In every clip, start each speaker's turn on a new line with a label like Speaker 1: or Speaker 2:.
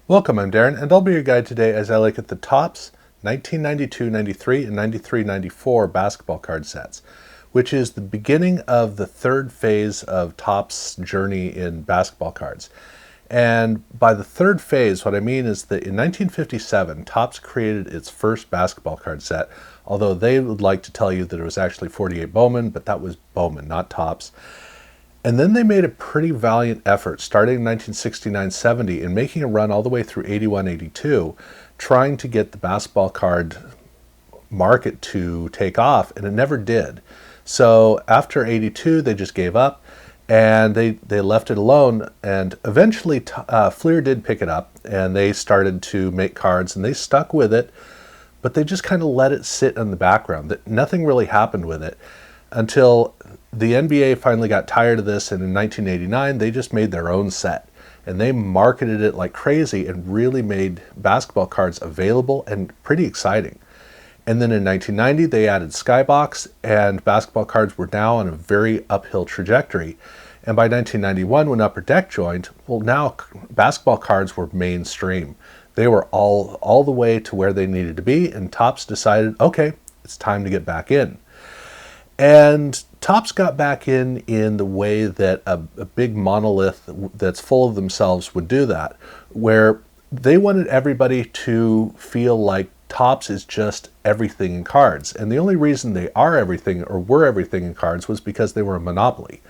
Speaker 1: Welcome, I'm Darren, and I'll be your guide today as I look at the Topps 1992, 93, and 93, 94 basketball card sets, which is the beginning of the third phase of Topps' journey in basketball cards. And by the third phase, what I mean is that in 1957, Topps created its first basketball card set, although they would like to tell you that it was actually 48 Bowman, but that was Bowman, not Topps. And then they made a pretty valiant effort starting in 1969-70 and making a run all the way through 81-82, trying to get the basketball card market to take off, and it never did. So after 82, they just gave up and they left it alone. And eventually, Fleer did pick it up and they started to make cards and they stuck with it, but they just kind of let it sit in the background. That nothing really happened with it until the NBA finally got tired of this, and in 1989 they just made their own set and they marketed it like crazy and really made basketball cards available and pretty exciting. And then in 1990 they added Skybox, and basketball cards were now on a very uphill trajectory. And by 1991, when Upper Deck joined, well, now basketball cards were mainstream. They were all the way to where they needed to be, and Topps decided, okay, it's time to get back in. And Topps got back in the way that a big monolith that's full of themselves would do that, where they wanted everybody to feel like Topps is just everything in cards. And the only reason they are everything or were everything in cards was because they were a monopoly.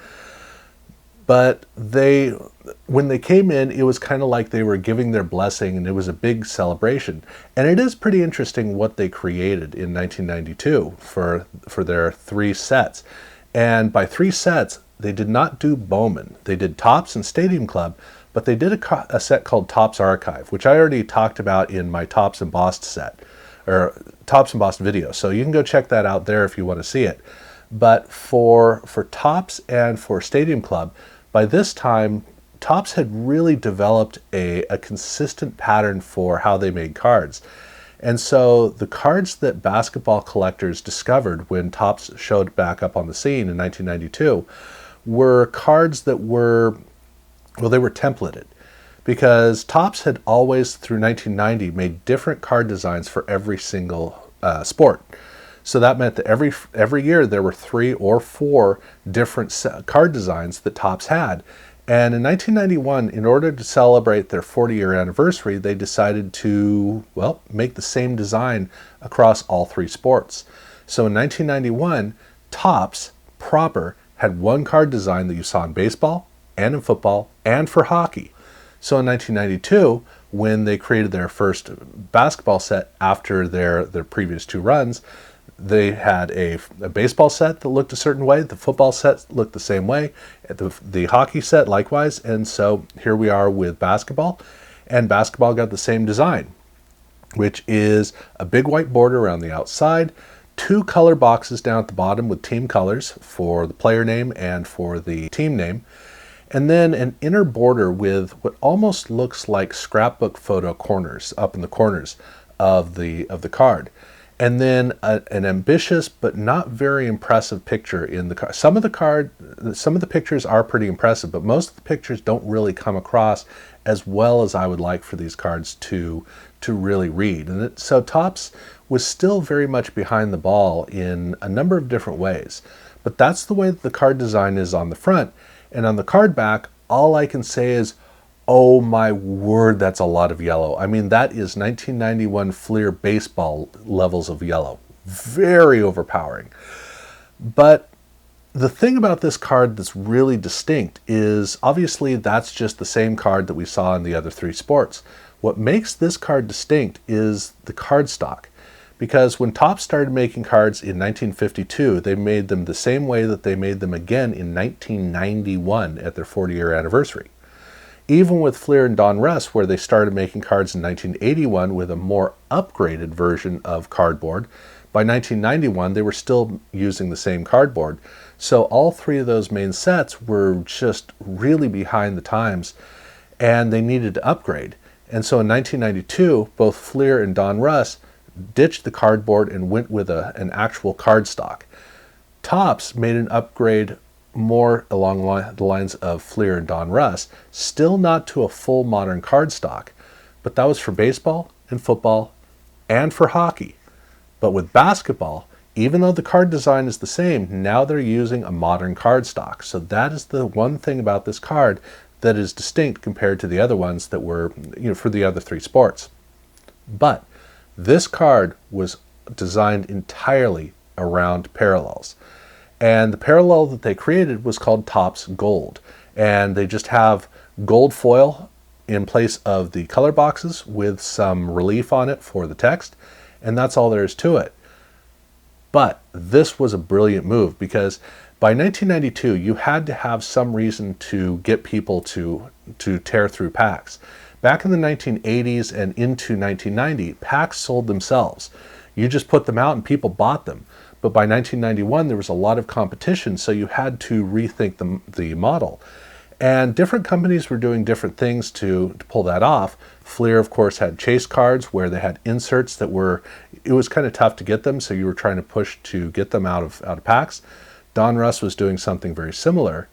Speaker 1: But when they came in, it was kind of like they were giving their blessing, and it was a big celebration. And it is pretty interesting what they created in 1992 for their three sets. And by three sets, they did not do Bowman. They did Topps and Stadium Club, but they did a set called Topps Archive, which I already talked about in my Topps Embossed set, or Topps Embossed video. So you can go check that out there if you want to see it. But for Topps and for Stadium Club, by this time, Topps had really developed a consistent pattern for how they made cards. And so the cards that basketball collectors discovered when Topps showed back up on the scene in 1992 were cards that were, well, they were templated. Because Topps had always, through 1990, made different card designs for every single sport. So that meant that every year there were 3 or 4 different card designs that Topps had. And in 1991, in order to celebrate their 40-year anniversary, they decided to, well, make the same design across all 3 sports. So in 1991, Topps proper had one card design that you saw in baseball and in football and for hockey. So in 1992, when they created their first basketball set after their previous 2 runs, they had a baseball set that looked a certain way, the football set looked the same way, the hockey set likewise, and so here we are with basketball, and basketball got the same design, which is a big white border around the outside, 2 color boxes down at the bottom with team colors for the player name and for the team name, and then an inner border with what almost looks like scrapbook photo corners up in the corners of the card. And then an ambitious but not very impressive picture in the card. Some of the pictures are pretty impressive, but most of the pictures don't really come across as well as I would like for these cards to really read. And so Topps was still very much behind the ball in a number of different ways. But that's the way that the card design is on the front. And on the card back, all I can say is, oh my word, that's a lot of yellow. I mean, that is 1991 Fleer baseball levels of yellow. Very overpowering. But the thing about this card that's really distinct is obviously that's just the same card that we saw in the other 3 sports. What makes this card distinct is the cardstock. Because when Topps started making cards in 1952, they made them the same way that they made them again in 1991 at their 40-year anniversary. Even with Fleer and Donruss, where they started making cards in 1981 with a more upgraded version of cardboard, by 1991 they were still using the same cardboard. So all 3 of those main sets were just really behind the times, and they needed to upgrade. And so in 1992, both Fleer and Donruss ditched the cardboard and went with an actual cardstock. Topps made an upgrade more along the lines of Fleer and Donruss, still not to a full modern cardstock, but that was for baseball and football and for hockey. But with basketball, even though the card design is the same, now they're using a modern card stock. So that is the one thing about this card that is distinct compared to the other ones that were, for the other three sports. But this card was designed entirely around parallels. And the parallel that they created was called Topps Gold. And they just have gold foil in place of the color boxes with some relief on it for the text. And that's all there is to it. But this was a brilliant move because by 1992, you had to have some reason to get people to tear through packs. Back in the 1980s and into 1990, packs sold themselves. You just put them out and people bought them. But by 1991, there was a lot of competition, so you had to rethink the model. And different companies were doing different things to pull that off. Fleer, of course, had chase cards where they had inserts that it was kind of tough to get them, so you were trying to push to get them out of packs. Donruss was doing something very similar.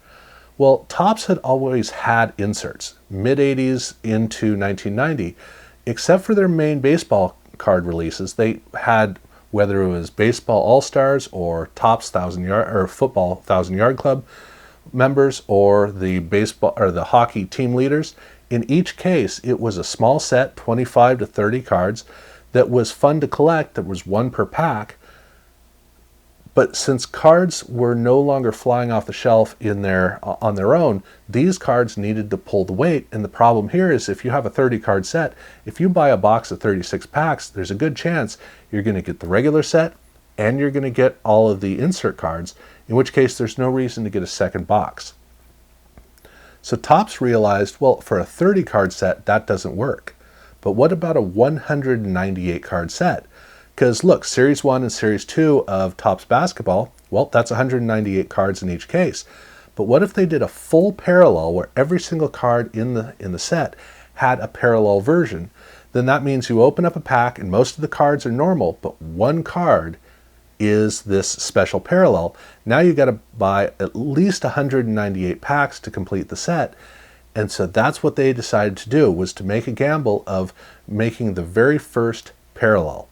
Speaker 1: Well, Topps had always had inserts, mid-80s into 1990, except for their main baseball card releases. They had, whether it was Baseball All-Stars or Topps 1,000-yard or Football 1,000-yard Club members or the baseball or the hockey team leaders. In each case, it was a small set, 25 to 30 cards, that was fun to collect, that was one per pack. But since cards were no longer flying off the shelf on their own, these cards needed to pull the weight. And the problem here is if you have a 30 card set, if you buy a box of 36 packs, there's a good chance you're going to get the regular set and you're going to get all of the insert cards, in which case there's no reason to get a second box. So Topps realized, well, for a 30 card set, that doesn't work. But what about a 198 card set? Because look, Series 1 and Series 2 of Topps Basketball, well, that's 198 cards in each case. But what if they did a full parallel where every single card in the set had a parallel version? Then that means you open up a pack and most of the cards are normal, but one card is this special parallel. Now you got to buy at least 198 packs to complete the set. And so that's what they decided to do, was to make a gamble of making the very first parallel.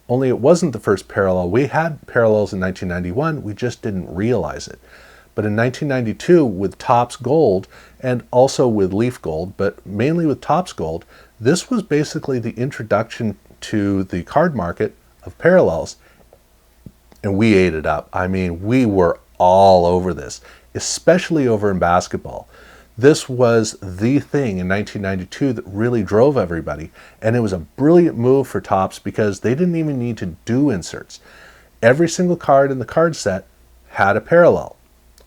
Speaker 1: Only it wasn't the first parallel. We had parallels in 1991, we just didn't realize it. But in 1992, with Topps Gold, and also with Leaf Gold, but mainly with Topps Gold, this was basically the introduction to the card market of parallels. And we ate it up. I mean, we were all over this, especially over in basketball. This was the thing in 1992 that really drove everybody. And it was a brilliant move for Topps because they didn't even need to do inserts. Every single card in the card set had a parallel,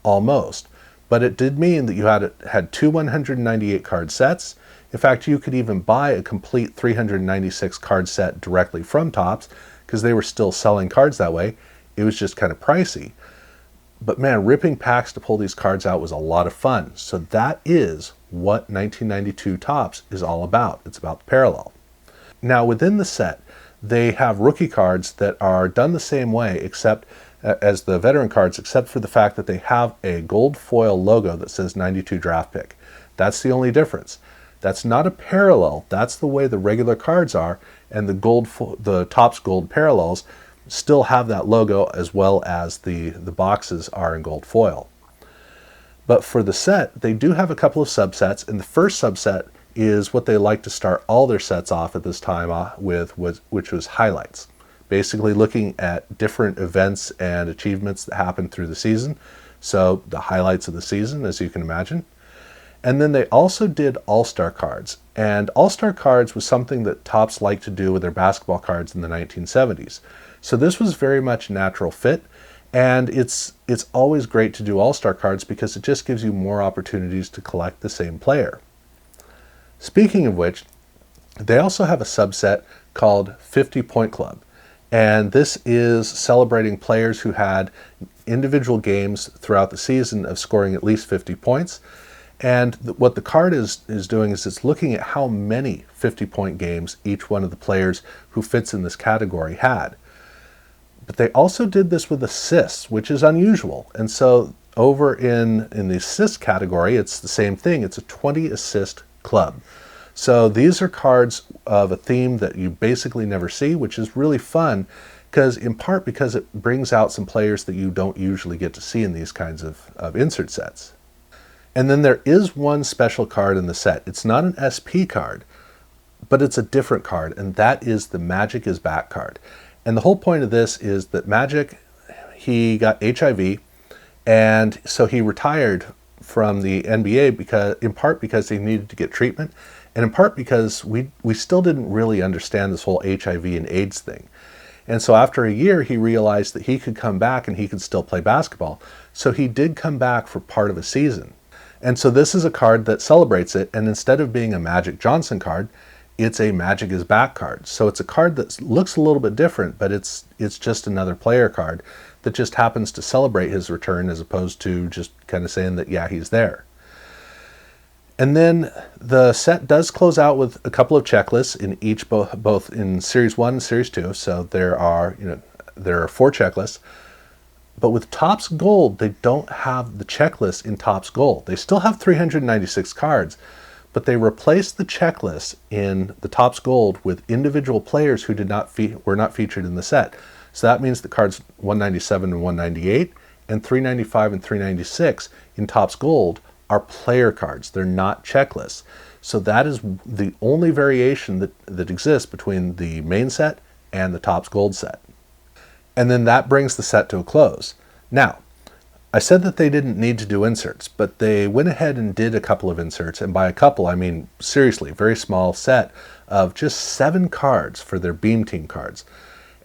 Speaker 1: almost. But it did mean that you had two 198 card sets. In fact, you could even buy a complete 396 card set directly from Topps because they were still selling cards that way. It was just kind of pricey. But man, ripping packs to pull these cards out was a lot of fun. So that is what 1992 Topps is all about. It's about parallel. Now within the set, they have rookie cards that are done the same way except as the veteran cards, except for the fact that they have a gold foil logo that says 92 draft pick. That's the only difference. That's not a parallel. That's the way the regular cards are, and the Topps Gold parallels still have that logo as well as the boxes are in gold foil. But for the set, they do have a couple of subsets, and the first subset is what they like to start all their sets off at this time with, which was highlights. Basically looking at different events and achievements that happened through the season. So the highlights of the season, as you can imagine. And then they also did All-Star cards. And All-Star cards was something that Topps liked to do with their basketball cards in the 1970s. So this was very much a natural fit, and it's always great to do All-Star cards because it just gives you more opportunities to collect the same player. Speaking of which, they also have a subset called 50 Point Club, and this is celebrating players who had individual games throughout the season of scoring at least 50 points. And what the card is doing is it's looking at how many 50-point games each one of the players who fits in this category had. But they also did this with assists, which is unusual. And so over in the assist category, it's the same thing. It's a 20 assist club. So these are cards of a theme that you basically never see, which is really fun because it brings out some players that you don't usually get to see in these kinds of insert sets. And then there is one special card in the set. It's not an SP card, but it's a different card, and that is the Magic is Back card. And the whole point of this is that Magic, he got HIV, and so he retired from the NBA in part because he needed to get treatment, and in part because we still didn't really understand this whole HIV and AIDS thing. And so after a year, he realized that he could come back and he could still play basketball. So he did come back for part of a season. And so this is a card that celebrates it, and instead of being a Magic Johnson card, it's a Magic is Back card. So it's a card that looks a little bit different, but it's just another player card that just happens to celebrate his return as opposed to just kind of saying that, yeah, he's there. And then the set does close out with a couple of checklists in each, both in Series 1 and Series 2. So there are 4 checklists. But with Topps Gold, they don't have the checklist in Topps Gold. They still have 396 cards, but they replaced the checklist in the Topps Gold with individual players who were not featured in the set. So that means the cards 197 and 198 and 395 and 396 in Topps Gold are player cards. They're not checklists. So that is the only variation that exists between the main set and the Topps Gold set. And then that brings the set to a close. Now, I said that they didn't need to do inserts, but they went ahead and did a couple of inserts. And by a couple, I mean seriously, very small set of just 7 cards for their Beam Team cards.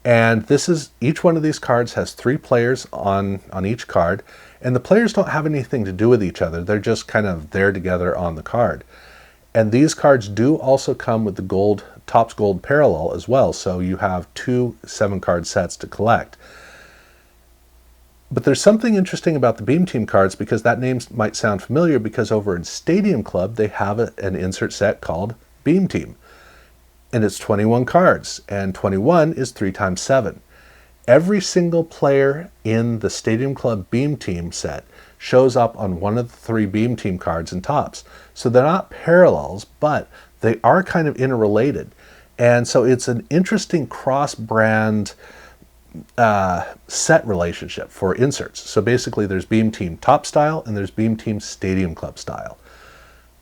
Speaker 1: And each one of these cards has 3 players on each card, and the players don't have anything to do with each other. They're just kind of there together on the card. And these cards do also come with the Topps Gold parallel as well, so you have 2 7-card sets to collect. But there's something interesting about the Beam Team cards, because that name might sound familiar, because over in Stadium Club they have an insert set called Beam Team. And it's 21 cards, and 21 is 3 times 7. Every single player in the Stadium Club Beam Team set shows up on one of the 3 Beam Team cards in Topps. So they're not parallels, but they are kind of interrelated. And so it's an interesting cross-brand set relationship for inserts. So basically there's Beam Team Top style and there's Beam Team Stadium Club style.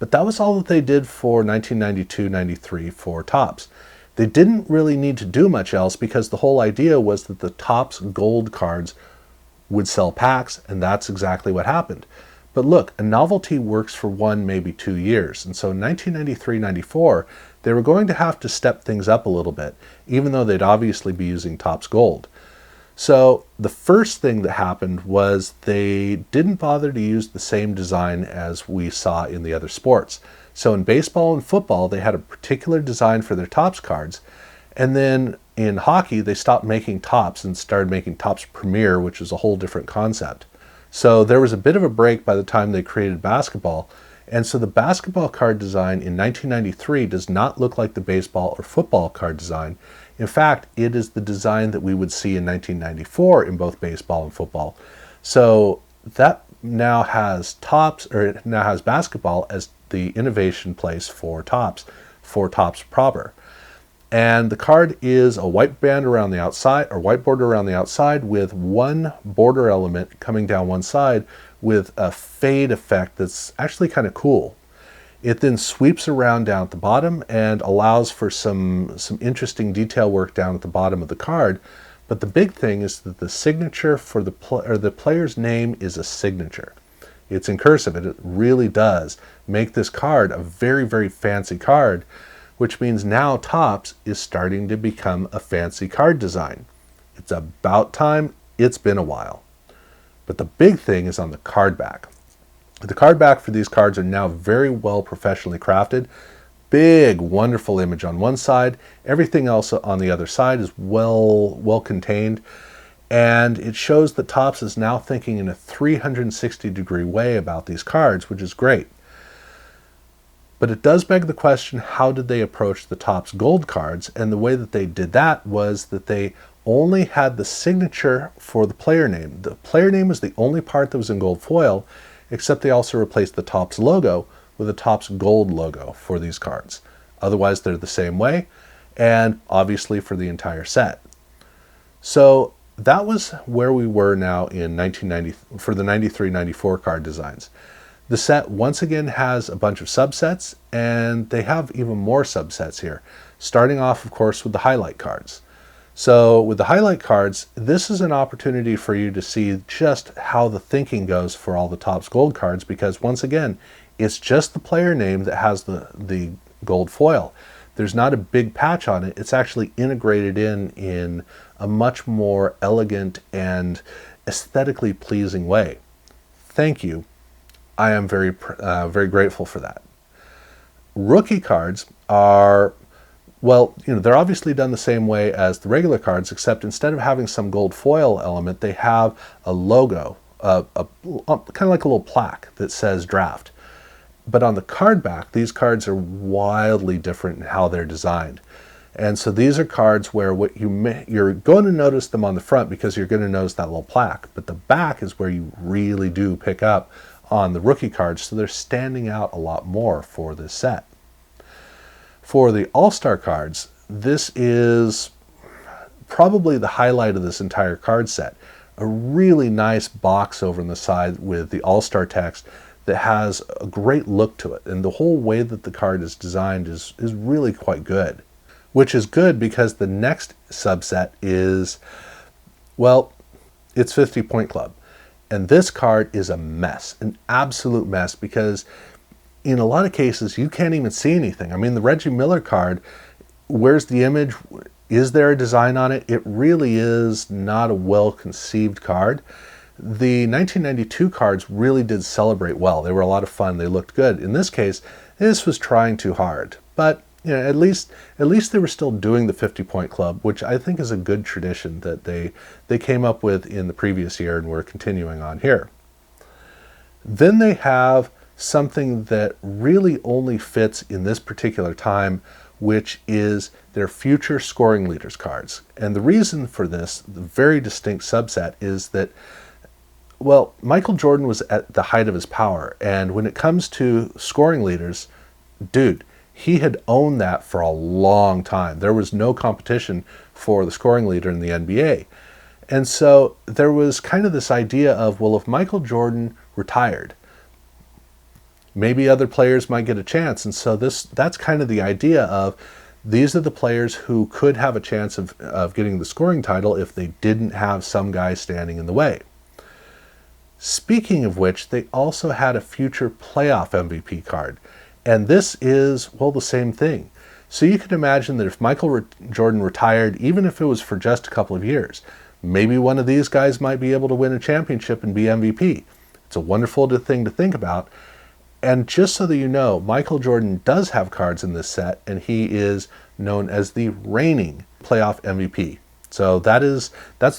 Speaker 1: But that was all that they did for 1992-93 for Topps. They didn't really need to do much else, because the whole idea was that the Topps Gold cards would sell packs, and that's exactly what happened. But look, a novelty works for 1, maybe 2 years. And so in 1993-94, they were going to have to step things up a little bit, even though they'd obviously be using Topps Gold. So the first thing that happened was they didn't bother to use the same design as we saw in the other sports. So in baseball and football, they had a particular design for their Topps cards. And then in hockey, they stopped making Topps and started making Topps Premier, which is a whole different concept. So there was a bit of a break by the time they created basketball. And so the basketball card design in 1993 does not look like the baseball or football card design. In fact, it is the design that we would see in 1994 in both baseball and football. So that now has basketball as the innovation place for Topps proper. And the card is a white band around the outside, or white border around the outside, with one border element coming down one side with a fade effect that's actually kind of cool. It then sweeps around down at the bottom and allows for some interesting detail work down at the bottom of the card. But the big thing is that the signature for the player's name is a signature. It's in cursive, and it really does make this card a very, very fancy card, which means now Topps is starting to become a fancy card design. It's about time. It's been a while. But the big thing is on the card back. The card back for these cards are now very well professionally crafted. Big, wonderful image on one side. Everything else on the other side is well contained. And it shows that Topps is now thinking in a 360-degree way about these cards, which is great. But it does beg the question, how did they approach the Topps Gold cards? And the way that they did that was that they only had the signature for the player name. The player name was the only part that was in gold foil, except they also replaced the Topps logo with a Topps Gold logo for these cards. Otherwise, they're the same way, and obviously for the entire set. So that was where we were now in 1990 for the 93-94 card designs. The set once again has a bunch of subsets, and they have even more subsets here, starting off, of course, with the highlight cards. So with the highlight cards, this is an opportunity for you to see just how the thinking goes for all the Topps Gold cards, because once again, it's just the player name that has the gold foil. There's not a big patch on it. It's actually integrated in a much more elegant and aesthetically pleasing way. Thank you. I am very grateful for that. Rookie cards are, well, they're obviously done the same way as the regular cards, except instead of having some gold foil element, they have a logo, kind of like a little plaque that says draft. But on the card back, these cards are wildly different in how they're designed. And so these are cards where you're going to notice them on the front because you're going to notice that little plaque. But the back is where you really do pick up on the rookie cards, so they're standing out a lot more for this set. For the All-Star cards, this is probably the highlight of this entire card set. A really nice box over on the side with the All-Star text that has a great look to it. And the whole way that the card is designed is really quite good. Which is good because the next subset is, well, it's 50 Point Club. And this card is a mess, an absolute mess, because in a lot of cases, you can't even see anything. I mean, the Reggie Miller card, where's the image? Is there a design on it? It really is not a well-conceived card. The 1992 cards really did celebrate well. They were a lot of fun. They looked good. In this case, this was trying too hard. But at least they were still doing the 50-point club, which I think is a good tradition that they came up with in the previous year and we're continuing on here. Then they have something that really only fits in this particular time, which is their future scoring leaders cards. And the reason for this, the very distinct subset, is that, well, Michael Jordan was at the height of his power, and when it comes to scoring leaders, dude, he had owned that for a long time. There was no competition for the scoring leader in the NBA. And so there was kind of this idea of, well, if Michael Jordan retired, maybe other players might get a chance. And so that's kind of the idea of, these are the players who could have a chance of getting the scoring title if they didn't have some guy standing in the way. Speaking of which, they also had a future playoff MVP card. And this is, well, the same thing. So you can imagine that if Michael Jordan retired, even if it was for just a couple of years, maybe one of these guys might be able to win a championship and be MVP. It's a wonderful thing to think about. And just so that you know, Michael Jordan does have cards in this set, and he is known as the reigning playoff MVP. So that's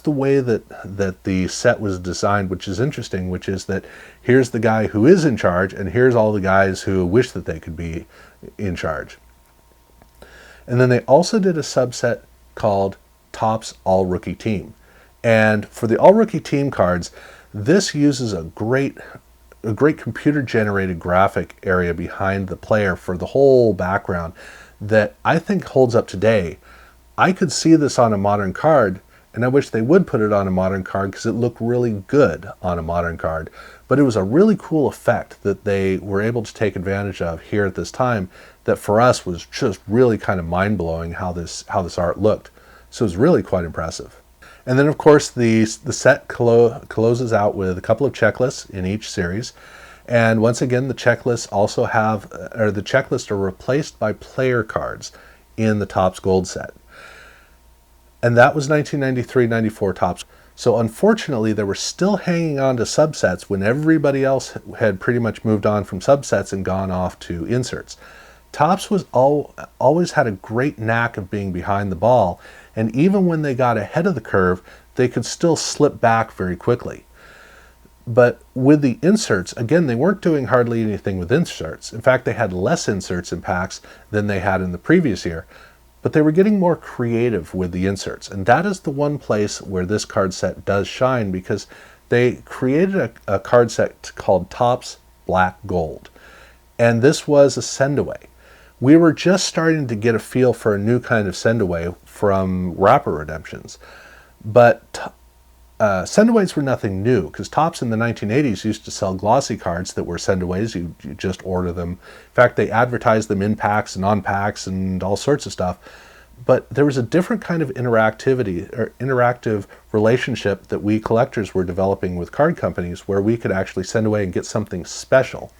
Speaker 1: the way that the set was designed, which is interesting, which is that here's the guy who is in charge, and here's all the guys who wish that they could be in charge. And then they also did a subset called Topps All-Rookie Team. And for the All-Rookie Team cards, this uses a great computer-generated graphic area behind the player for the whole background that I think holds up today. I could see this on a modern card, and I wish they would put it on a modern card because it looked really good on a modern card. But it was a really cool effect that they were able to take advantage of here at this time that for us was just really kind of mind-blowing how this art looked. So it was really quite impressive. And then, of course, the set closes out with a couple of checklists in each series. And once again, the checklists are replaced by player cards in the Topps Gold set. And that was 1993-94 Topps. So unfortunately, they were still hanging on to subsets when everybody else had pretty much moved on from subsets and gone off to inserts. Topps was always had a great knack of being behind the ball, and even when they got ahead of the curve, they could still slip back very quickly. But with the inserts, again, they weren't doing hardly anything with inserts. In fact, they had less inserts in packs than they had in the previous year. But they were getting more creative with the inserts. And that is the one place where this card set does shine, because they created a card set called Topps Black Gold. And this was a send away. we were just starting to get a feel for a new kind of send-away from wrapper redemptions. But send-aways were nothing new, because Topps in the 1980s used to sell glossy cards that were send-aways. You just order them. In fact, they advertised them in packs and on packs and all sorts of stuff. But there was a different kind of interactivity or interactive relationship that we collectors were developing with card companies, where we could actually send away and get something special.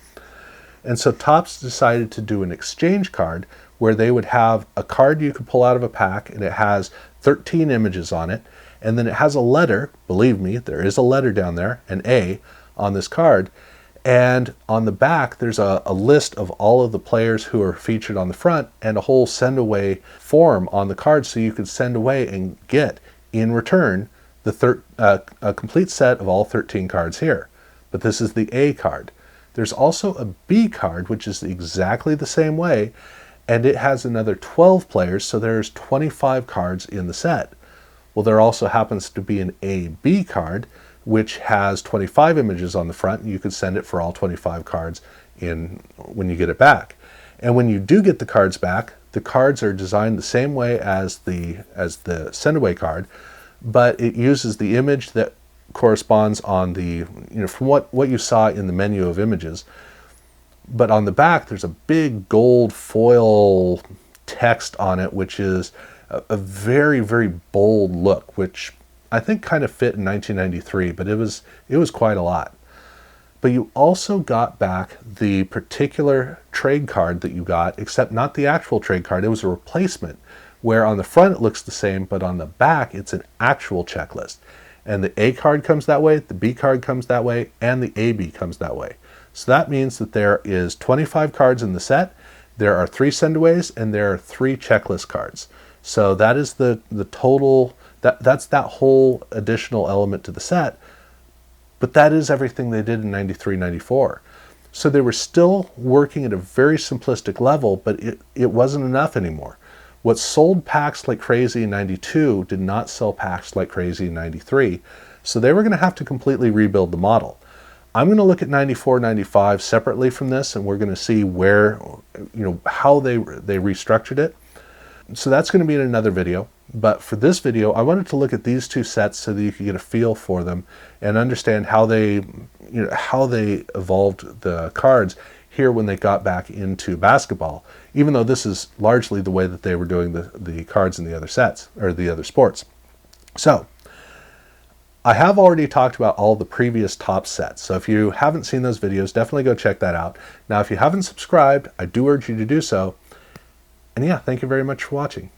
Speaker 1: And so Topps decided to do an exchange card where they would have a card you could pull out of a pack, and it has 13 images on it, and then it has a letter. Believe me, there is a letter down there, an A on this card, and on the back there's a list of all of the players who are featured on the front, and a whole send away form on the card, so you could send away and get in return a complete set of all 13 cards here. But this is the A card. There's also a B card, which is exactly the same way, and it has another 12 players, so there's 25 cards in the set. Well, there also happens to be an AB card, which has 25 images on the front, and you could send it for all 25 cards when you get it back. And when you do get the cards back, the cards are designed the same way as the send-away card, but it uses the image that corresponds on the, from what you saw in the menu of images. But on the back, there's a big gold foil text on it, which is a very, very bold look, which I think kind of fit in 1993, but it was quite a lot. But you also got back the particular trade card that you got, except not the actual trade card. It was a replacement, where on the front it looks the same, but on the back it's an actual checklist. And the A card comes that way, the B card comes that way, and the AB comes that way. So that means that there is 25 cards in the set, there are 3 sendaways, and there are 3 checklist cards. So that is the total, that's that whole additional element to the set. But that is everything they did in 93, 94. So they were still working at a very simplistic level, but it wasn't enough anymore. What sold packs like crazy in 92 did not sell packs like crazy in 93. So they were going to have to completely rebuild the model. I'm going to look at 94, 95 separately from this, and we're going to see where, how they restructured it. So that's going to be in another video. But for this video, I wanted to look at these two sets so that you could get a feel for them and understand how they evolved the cards here when they got back into basketball, even though this is largely the way that they were doing the cards in the other sets, or the other sports. So I have already talked about all the previous Topps sets, so if you haven't seen those videos, definitely go check that out. Now, if you haven't subscribed, I do urge you to do so. And yeah, thank you very much for watching.